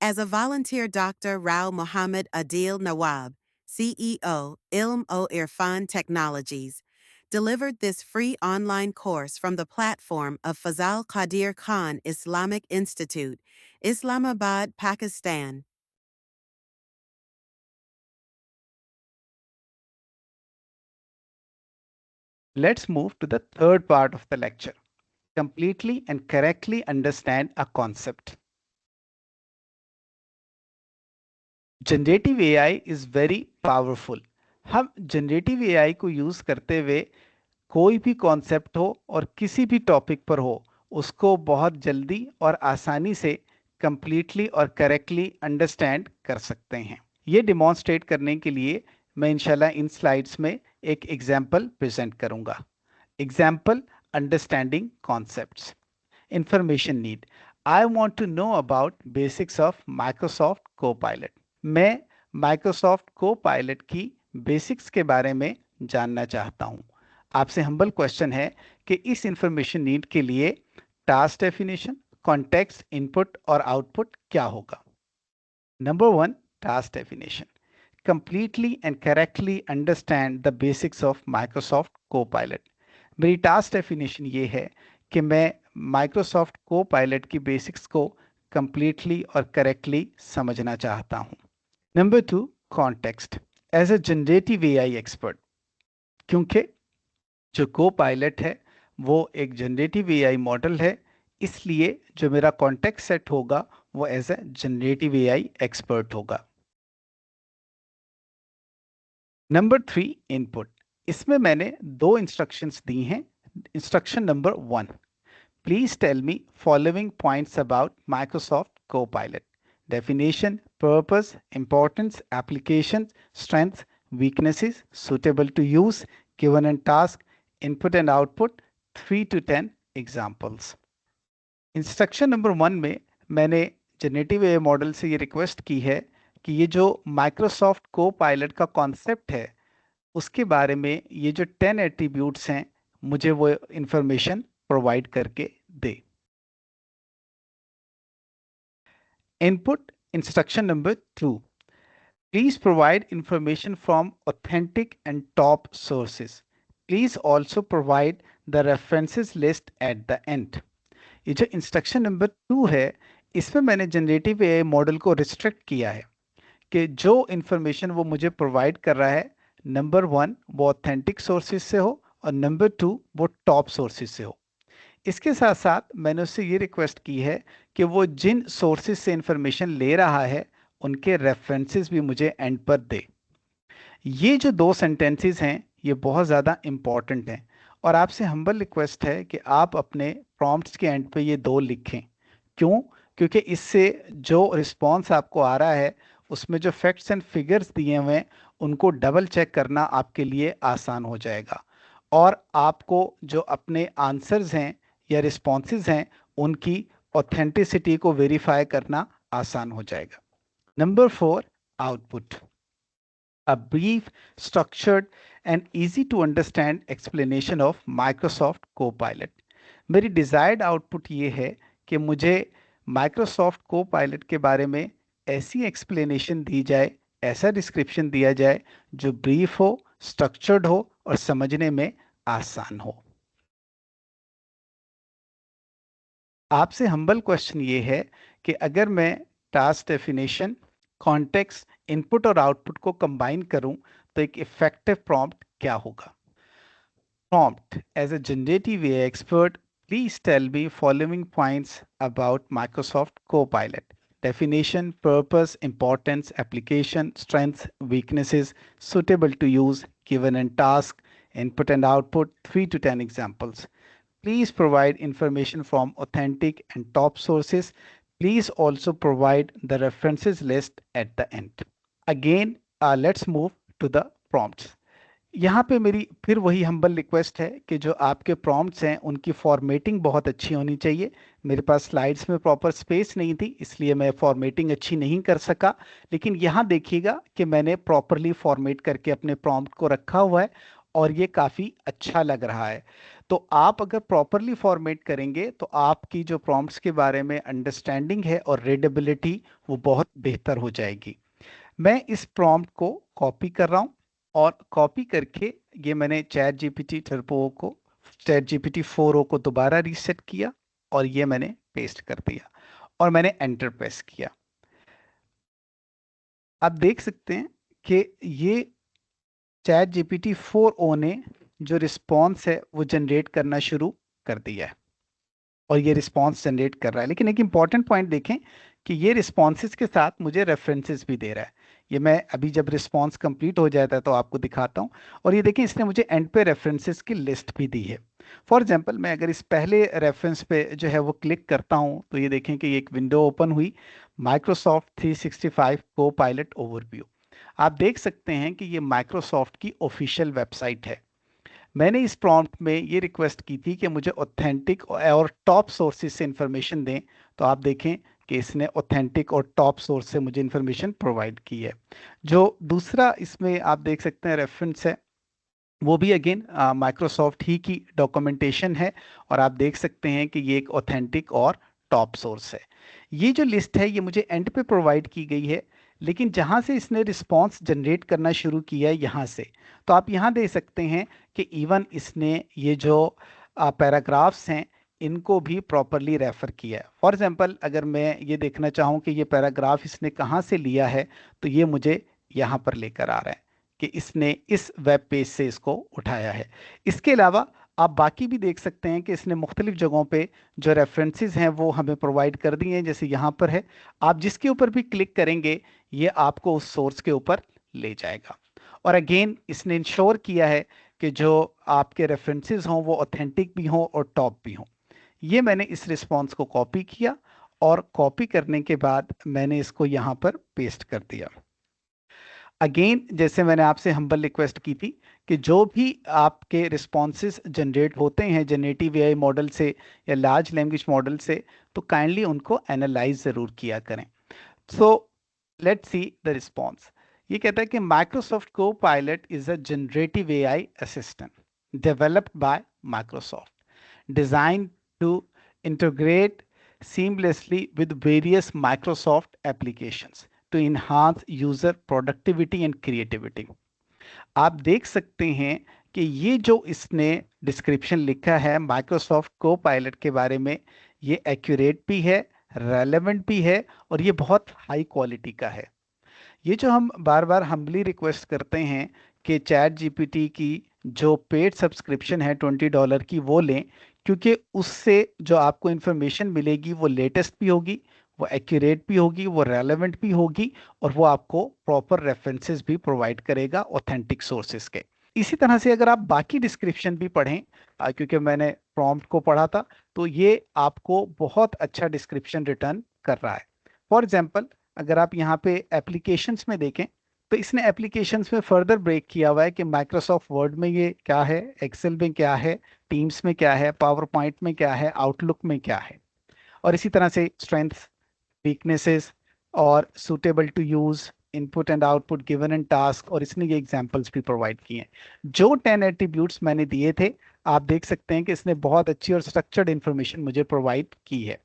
As a volunteer doctor, Rao Mohammed Adil Nawab, CEO, Ilm O Irfan Technologies, delivered this free online course from the platform of Fazal Qadir Khan Islamic Institute, Islamabad, Pakistan. Let's move to the third part of the lecture. Completely and correctly understand a concept. Generative AI is very powerful. हम generative AI को use करते हुए कोई भी concept हो और किसी भी टॉपिक पर हो उसको बहुत जल्दी और आसानी से कंप्लीटली और करेक्टली अंडरस्टैंड कर सकते हैं। ये डिमॉन्स्ट्रेट करने के लिए मैं इंशाल्लाह इन स्लाइड्स में एक एग्जाम्पल प्रेजेंट करूंगा। Example understanding concepts. Information need. I want to know about basics of Microsoft Copilot. मैं माइक्रोसॉफ्ट कोपायलट की बेसिक्स के बारे में जानना चाहता हूं। आपसे हम्बल क्वेश्चन है कि इस इंफॉर्मेशन नीड के लिए टास्क डेफिनेशन, कॉन्टेक्स्ट, इनपुट और आउटपुट क्या होगा। Number 1, task definition. Completely and correctly understand the basics of Microsoft Copilot. मेरी टास्क डेफिनेशन ये है कि मैं माइक्रोसॉफ्ट कोपायलट की बेसिक्स को कंप्लीटली और करेक्टली समझना चाहता हूं। Number 2, context. As a generative AI expert, क्योंकि जो को पायलट है वो एक जनरेटिव एआई मॉडल है, इसलिए जो मेरा कॉन्टेक्स्ट सेट होगा वो as a generative AI expert होगा। Number 3, input. इसमें मैंने दो इंस्ट्रक्शंस दी हैं। Instruction number 1, please tell me following points about Microsoft Copilot. Definition, purpose, importance, applications, strengths, weaknesses, suitable to use, given and task, input and output, 3 to 10 examples. Instruction number 1 में मैंने generative AI model से ये request की है कि ये जो Microsoft को पायलट का कॉन्सेप्ट है उसके बारे में ये जो 10 एट्रीब्यूट्स हैं मुझे वो इंफॉर्मेशन प्रोवाइड करके दे। Input, instruction number 2. Please provide information from authentic and top sources. Please also provide the references list at the end. ये जो इंस्ट्रक्शन नंबर 2 है इसमें मैंने जनरेटिव एआई मॉडल को रिस्ट्रिक्ट किया है कि जो इंफॉर्मेशन वो मुझे प्रोवाइड कर रहा है, नंबर 1 वो ऑथेंटिक सोर्सेज से हो और नंबर 2 वो टॉप सोर्सेज से हो। इसके साथ साथ मैंने उससे ये रिक्वेस्ट की है कि वो जिन सोर्सेज से इंफॉर्मेशन ले रहा है उनके रेफरेंसेस भी मुझे एंड पर दे। ये जो दो सेंटेंसेस हैं ये बहुत ज़्यादा इम्पॉर्टेंट हैं और आपसे हम्बल रिक्वेस्ट है कि आप अपने प्रॉम्प्ट्स के एंड पे ये दो लिखें। क्यों? क्योंकि इससे जो रिस्पॉन्स आपको आ रहा है उसमें जो फैक्ट्स एंड फिगर्स दिए हुए हैं उनको डबल चेक करना आपके लिए आसान हो जाएगा और आपको जो अपने आंसर्स हैं या रिस्पॉन्सेज हैं उनकी ऑथेंटिसिटी को वेरीफाई करना आसान हो जाएगा। Number 4, output. A brief, structured and easy to understand explanation of Microsoft Copilot. मेरी डिज़ायर्ड आउटपुट ये है कि मुझे Microsoft Copilot के बारे में ऐसी एक्सप्लेनेशन दी जाए, ऐसा डिस्क्रिप्शन दिया जाए जो ब्रीफ हो, स्ट्रक्चर्ड हो और समझने में आसान हो। आपसे हम्बल क्वेश्चन ये है कि अगर मैं टास्क डेफिनेशन, कॉन्टेक्स्ट, इनपुट और आउटपुट को कंबाइन करूं तो एक इफेक्टिव प्रॉम्प्ट क्या होगा। Prompt: as a generative AI expert, please tell me following points about Microsoft Copilot. Definition, purpose, importance, application, strengths, weaknesses, suitable to use, given and task, input and output, 3 to 10 examples. Please provide information from authentic and top sources. Please also provide the references list at the end. Again, let's move to the prompts. यहाँ पे मेरी फिर वही humble request है कि जो आपके prompts हैं उनकी फॉर्मेटिंग बहुत अच्छी होनी चाहिए। मेरे पास स्लाइड्स में प्रॉपर स्पेस नहीं थी इसलिए मैं फॉर्मेटिंग अच्छी नहीं कर सका, लेकिन यहाँ देखिएगा कि मैंने प्रॉपरली फॉर्मेट करके अपने प्रॉम्प्ट को रखा हुआ है और ये काफ़ी अच्छा लग रहा है। तो आप अगर प्रॉपरली फॉर्मेट करेंगे तो आपकी जो प्रॉम्प्ट्स के बारे में अंडरस्टैंडिंग है और रीडेबिलिटी वो बहुत बेहतर हो जाएगी। मैं इस प्रॉम्प्ट को कॉपी कर रहा हूँ और कॉपी करके ये मैंने चैट जीपीटी 4o को दोबारा रीसेट किया और ये मैंने पेस्ट कर दिया और मैंने एंटर प्रेस किया। आप देख सकते हैं कि ये चैट जीपीटी 4o ने जो रिस्पॉन्स है वो जनरेट करना शुरू कर दिया है और ये रिस्पॉन्स जनरेट कर रहा है। लेकिन एक इंपॉर्टेंट पॉइंट देखें कि ये रिस्पॉन्सेज के साथ मुझे रेफरेंसेस भी दे रहा है। ये मैं अभी जब रिस्पॉन्स कंप्लीट हो जाता है तो आपको दिखाता हूँ। और ये देखें इसने मुझे एंड पे रेफरेंसेस की लिस्ट भी दी है। फॉर एग्जाम्पल मैं अगर इस पहले रेफरेंस पे जो है वो क्लिक करता हूँ तो ये देखें कि एक विंडो ओपन हुई, माइक्रोसॉफ्ट 365 को पायलट ओवरव्यू। आप देख सकते हैं कि ये माइक्रोसॉफ्ट की ऑफिशियल वेबसाइट है। मैंने इस प्रॉम्प्ट में ये रिक्वेस्ट की थी कि मुझे ऑथेंटिक और टॉप सोर्सेज से इंफॉर्मेशन दें, तो आप देखें कि इसने ऑथेंटिक और टॉप सोर्स से मुझे इंफॉर्मेशन प्रोवाइड की है। जो दूसरा इसमें आप देख सकते हैं रेफरेंस है वो भी अगेन माइक्रोसॉफ्ट ही की डॉक्यूमेंटेशन है और आप देख सकते हैं कि ये एक ऑथेंटिक और टॉप सोर्स है। ये जो लिस्ट है ये मुझे एंड पे प्रोवाइड की गई है, लेकिन जहाँ से इसने रिस्पॉन्स जनरेट करना शुरू किया है यहाँ से, तो आप यहाँ देख सकते हैं कि इवन इसने ये जो पैराग्राफ्स हैं इनको भी प्रॉपरली रेफर किया है। फॉर एग्जांपल अगर मैं ये देखना चाहूँ कि ये पैराग्राफ इसने कहाँ से लिया है तो ये मुझे यहाँ पर लेकर आ रहा है कि इसने इस वेब पेज से इसको उठाया है। इसके अलावा आप बाकी भी देख सकते हैं कि इसने मुख्तलिफ जगहों पे जो रेफरेंसेस हैं वो हमें प्रोवाइड कर दिए हैं, जैसे यहाँ पर है। आप जिसके ऊपर भी क्लिक करेंगे ये आपको उस सोर्स के ऊपर ले जाएगा। और अगेन इसने इंश्योर किया है कि जो आपके रेफरेंसेस हों वो ऑथेंटिक भी हों और टॉप भी हों। ये मैंने इस रिस्पॉन्स को कॉपी किया और कॉपी करने के बाद मैंने इसको यहाँ पर पेस्ट कर दिया। अगेन जैसे मैंने आपसे हम्बल रिक्वेस्ट की थी कि जो भी आपके रिस्पॉन्सेज जनरेट होते हैं जनरेटिव एआई मॉडल से या लार्ज लैंग्वेज मॉडल से, तो काइंडली उनको एनालाइज ज़रूर किया करें। So let's see the response. ये कहता है कि माइक्रोसॉफ्ट को pilot is a generative AI assistant developed by Microsoft, designed to integrate seamlessly with various Microsoft applications to enhance user productivity and creativity। आप देख सकते हैं कि ये जो इसने डिस्क्रिप्शन लिखा है माइक्रोसॉफ्ट को पायलट के बारे में, ये एक्यूरेट भी है, रेलेवेंट भी है और ये बहुत हाई क्वालिटी का है। ये जो हम बार बार हम्बली रिक्वेस्ट करते हैं कि चैट जीपीटी की जो पेड सब्सक्रिप्शन है $20 की वो लें, क्योंकि उससे जो आपको इन्फॉर्मेशन मिलेगी वो लेटेस्ट भी होगी, वो एक्यूरेट भी होगी, वो रेलेवेंट भी होगी और वो आपको प्रॉपर रेफरेंसेस भी प्रोवाइड करेगा ऑथेंटिक सोर्सेज के। इसी तरह से अगर आप बाकी डिस्क्रिप्शन भी पढ़ें, क्योंकि मैंने प्रॉम्प्ट को पढ़ा था, तो ये आपको बहुत अच्छा डिस्क्रिप्शन रिटर्न कर रहा है। फॉर एग्जाम्पल अगर आप यहाँ पे एप्लीकेशंस में देखें तो इसने एप्लीकेशंस में फर्दर ब्रेक किया हुआ है कि माइक्रोसॉफ्ट वर्ड में ये क्या है, एक्सेल में क्या है, टीम्स में क्या है, पावर पॉइंट में क्या है, आउटलुक में क्या है। और इसी तरह से स्ट्रेंथ्स, वीकनेसेस और suitable to use, input and output, given and task, और इसने ये एग्जांपल्स भी प्रोवाइड किए हैं। जो 10 एट्रीब्यूट्स मैंने दिए थे आप देख सकते हैं कि इसने बहुत अच्छी और स्ट्रक्चर्ड इंफॉर्मेशन मुझे प्रोवाइड की है।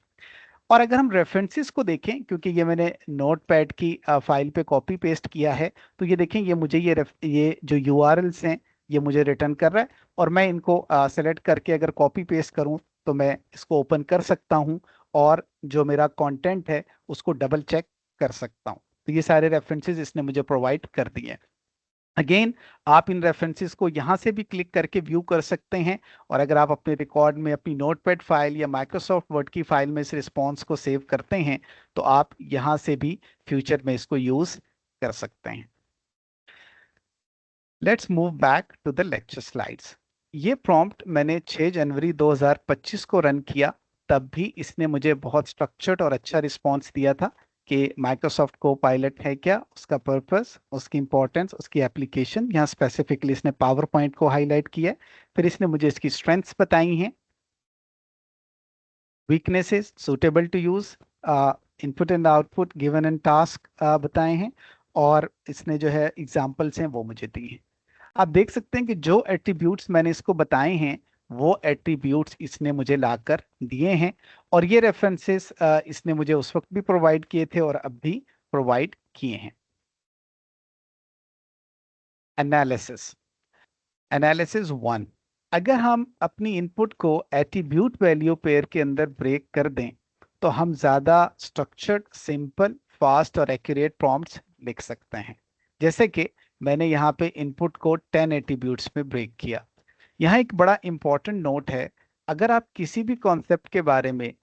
और अगर हम रेफरेंसेस को देखें, क्योंकि ये मैंने नोट पैड की फाइल पे कॉपी पेस्ट किया है, तो ये देखें ये मुझे ये जो यूआरएल्स हैं ये मुझे रिटर्न कर रहा है और मैं इनको सेलेक्ट करके अगर कॉपी पेस्ट करूं तो मैं इसको ओपन कर सकता हूं और जो मेरा कंटेंट है उसको डबल चेक कर सकता हूं। तो ये सारे रेफरेंसेस इसने मुझे प्रोवाइड कर दिए हैं। अगेन आप इन रेफरेंसेस को यहाँ से भी क्लिक करके व्यू कर सकते हैं और अगर आप अपने रिकॉर्ड में अपनी नोटपैड फाइल या माइक्रोसॉफ्ट वर्ड की फाइल में इस रिस्पॉन्स को सेव करते हैं तो आप यहाँ से भी फ्यूचर में इसको यूज कर सकते हैं। Let's move back to the lecture slides. ये प्रॉम्प्ट मैंने 6 जनवरी 2025 को रन किया, तब भी इसने मुझे बहुत स्ट्रक्चर्ड और अच्छा रिस्पॉन्स दिया था कि माइक्रोसॉफ्ट को पायलट है क्या, उसका पर्पस, उसकी इंपॉर्टेंस, उसकी एप्लीकेशन। यहाँ स्पेसिफिकली इसने पावर पॉइंट को हाईलाइट किया है। फिर इसने मुझे इसकी स्ट्रेंथ्स बताई हैं, weaknesses, suitable to use, input and output, given and task बताए हैं और इसने जो है एग्जाम्पल्स हैं वो मुझे दिए हैं। आप देख सकते हैं कि जो एट्रीब्यूट्स मैंने इसको बताए हैं वो एट्रीब्यूट्स इसने मुझे लाकर दिए हैं, और ये रेफरेंसेस इसने मुझे उस वक्त भी प्रोवाइड किए थे और अब भी प्रोवाइड किए हैं। एनालिसिस। एनालिसिस वन, अगर हम अपनी इनपुट को एट्रीब्यूट वैल्यू पेयर के अंदर ब्रेक कर दें तो हम ज़्यादा स्ट्रक्चर्ड, सिंपल, फास्ट और एक्यूरेट प्रॉम्प्ट्स लिख सकते हैं। जैसे कि मैंने यहाँ पे इनपुट को 10 एट्रीब्यूट्स में ब्रेक किया। यहाँ एक बड़ा इंपॉर्टेंट नोट है, अगर आप किसी भी कॉन्सेप्ट के बारे में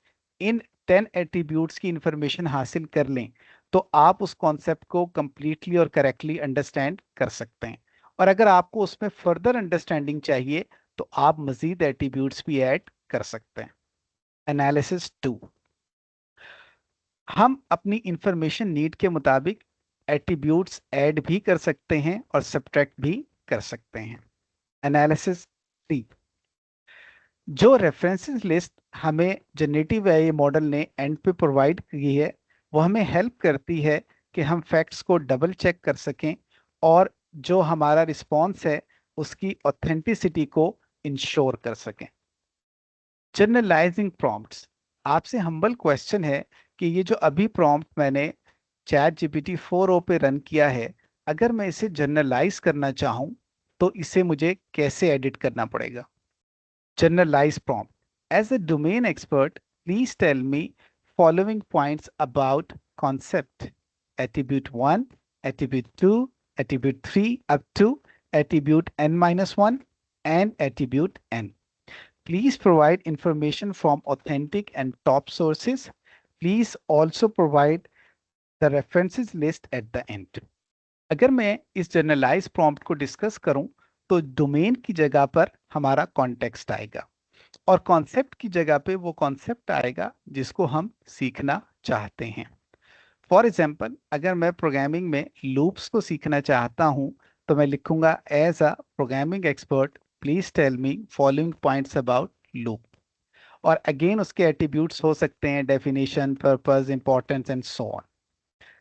इन 10 एट्रीब्यूट्स की इंफॉर्मेशन हासिल कर लें तो आप उस कॉन्सेप्ट को कंप्लीटली और करेक्टली अंडरस्टैंड कर सकते हैं। और अगर आपको उसमें फर्दर अंडरस्टैंडिंग चाहिए तो आप मजीद एट्रीब्यूट्स भी ऐड कर सकते हैं। एनालिसिस टू, हम अपनी इंफॉर्मेशन नीड के मुताबिक एट्रीब्यूट्स ऐड भी कर सकते हैं और सब्ट्रैक्ट भी कर सकते हैं। एनालिसिस थ्री, जो रेफरेंसेस लिस्ट हमें जनरेटिव एआई मॉडल ने एंड पे प्रोवाइड की है वो हमें हेल्प करती है कि हम फैक्ट्स को डबल चेक कर सकें और जो हमारा रिस्पॉन्स है उसकी ऑथेंटिसिटी को इंश्योर कर सकें। जनरलाइजिंग प्रॉम्प्ट्स, आपसे हम्बल क्वेश्चन है कि ये जो अभी प्रॉम्प्ट मैंने चैट जीपीटी 4o पे रन किया है, अगर मैं इसे जनरलाइज करना चाहूँ तो इसे मुझे कैसे एडिट करना पड़ेगा। Generalized prompt. As a domain expert, please tell me following points about concept. Attribute 1, attribute 2, attribute 3 up to attribute n minus 1 and attribute n. Please provide information from authentic and top sources. Please also provide the references list at the end. अगर मैं इस generalise prompt को discuss करूं तो domain की जगह पर हमारा कॉन्टेक्स्ट आएगा और कॉन्सेप्ट की जगह पे वो कॉन्सेप्ट आएगा जिसको हम सीखना चाहते हैं। फॉर एग्जाम्पल, अगर मैं प्रोग्रामिंग में लूप्स को सीखना चाहता हूं तो मैं लिखूंगा as a programming expert please tell me following points about loop, और अगेन उसके एट्रीब्यूट्स हो सकते हैं definition, purpose, importance and so on.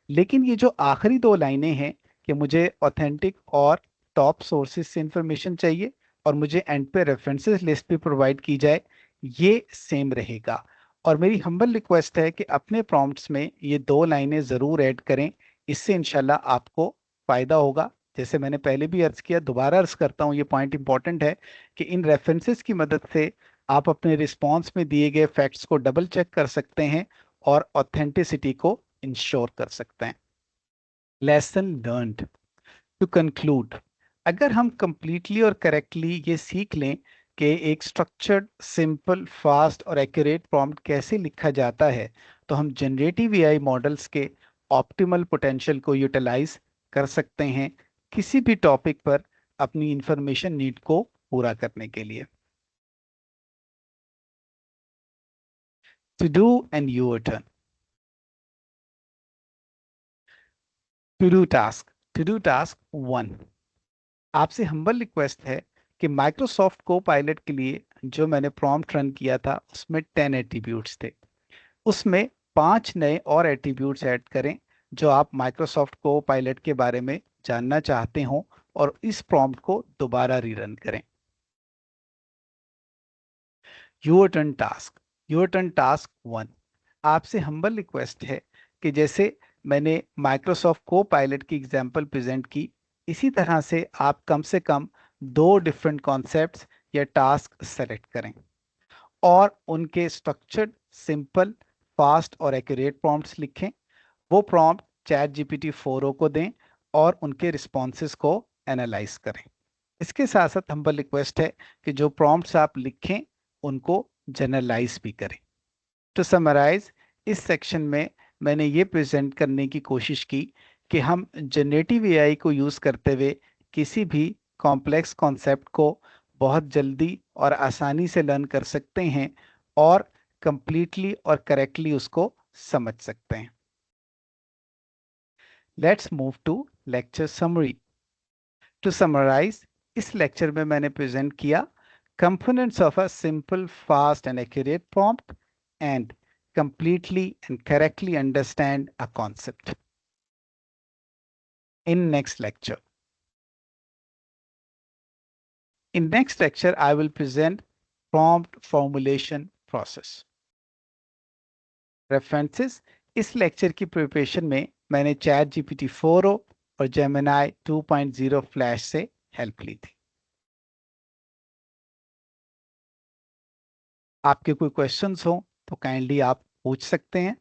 लेकिन ये जो आखिरी दो लाइनें हैं कि मुझे ऑथेंटिक और टॉप सोर्सेज से इंफॉर्मेशन चाहिए और मुझे एंड पे रेफरेंसेस लिस्ट भी प्रोवाइड की जाए, ये सेम रहेगा। और मेरी हम्बल रिक्वेस्ट है कि अपने प्रॉम्प्ट्स में ये दो लाइनें ज़रूर ऐड करें, इससे इंशाल्लाह आपको फ़ायदा होगा। जैसे मैंने पहले भी अर्ज़ किया, दोबारा अर्ज़ करता हूँ, ये पॉइंट इंपॉर्टेंट है कि इन रेफरेंसेस की मदद से आप अपने रिस्पॉन्स में दिए गए फैक्ट्स को डबल चेक कर सकते हैं और ऑथेंटिसिटी को इंश्योर कर सकते हैं। Lesson learned. टू कंक्लूड, अगर हम कंप्लीटली और करेक्टली ये सीख लें कि एक स्ट्रक्चर्ड, सिंपल, फास्ट और एक्यूरेट प्रॉम्प्ट कैसे लिखा जाता है तो हम जनरेटिव एआई मॉडल्स के ऑप्टिमल पोटेंशियल को यूटिलाइज कर सकते हैं किसी भी टॉपिक पर अपनी इंफॉर्मेशन नीड को पूरा करने के लिए। To do and your turn. To do task. To do task 1, आपसे हम्बल रिक्वेस्ट है कि माइक्रोसॉफ्ट को पायलट के लिए जो मैंने प्रॉम्प्ट रन किया था उसमें 10 एट्रीब्यूट्स थे, उसमें 5 नए और एट्रीब्यूट्स ऐड करें जो आप माइक्रोसॉफ्ट को पायलट के बारे में जानना चाहते हो और इस प्रॉम्प्ट को दोबारा रीरन करें। Your turn task. Your turn task 1, आपसे हम्बल रिक्वेस्ट है कि जैसे मैंने माइक्रोसॉफ्ट को पायलट की एग्जांपल प्रेजेंट की, इसी तरह से कम दो डिफरेंट कॉन्सेप्ट्स या टास्क सेलेक्ट करें और उनके स्ट्रक्चर्ड, सिंपल, फास्ट और एक्यूरेट प्रॉम्प्ट्स लिखें। वो प्रॉम्प्ट चैट जीपीटी 4o को दें और उनके रिस्पॉन्सेस को एनालाइज करें। इसके साथ साथ हम्बल रिक्वेस्ट है कि जो प्रॉम्प्ट्स आप लिखें उनको जनरलाइज भी करें। टू समराइज, इस सेक्शन में मैंने ये प्रेजेंट करने की कोशिश की कि हम जनरेटिव एआई को यूज़ करते हुए किसी भी कॉम्प्लेक्स कॉन्सेप्ट को बहुत जल्दी और आसानी से लर्न कर सकते हैं और कंप्लीटली और करेक्टली उसको समझ सकते हैं। Let's move to lecture summary. To summarize, इस लेक्चर में मैंने प्रेजेंट किया components of a simple, fast and accurate prompt and completely and correctly understand a concept. In next lecture. In next lecture, I will present prompt formulation process. References: इस lecture की preparation में मैंने chat GPT 4o और Gemini 2.0 flash से help ली थी। आपके कोई questions हो तो काइंडली आप पूछ सकते हैं।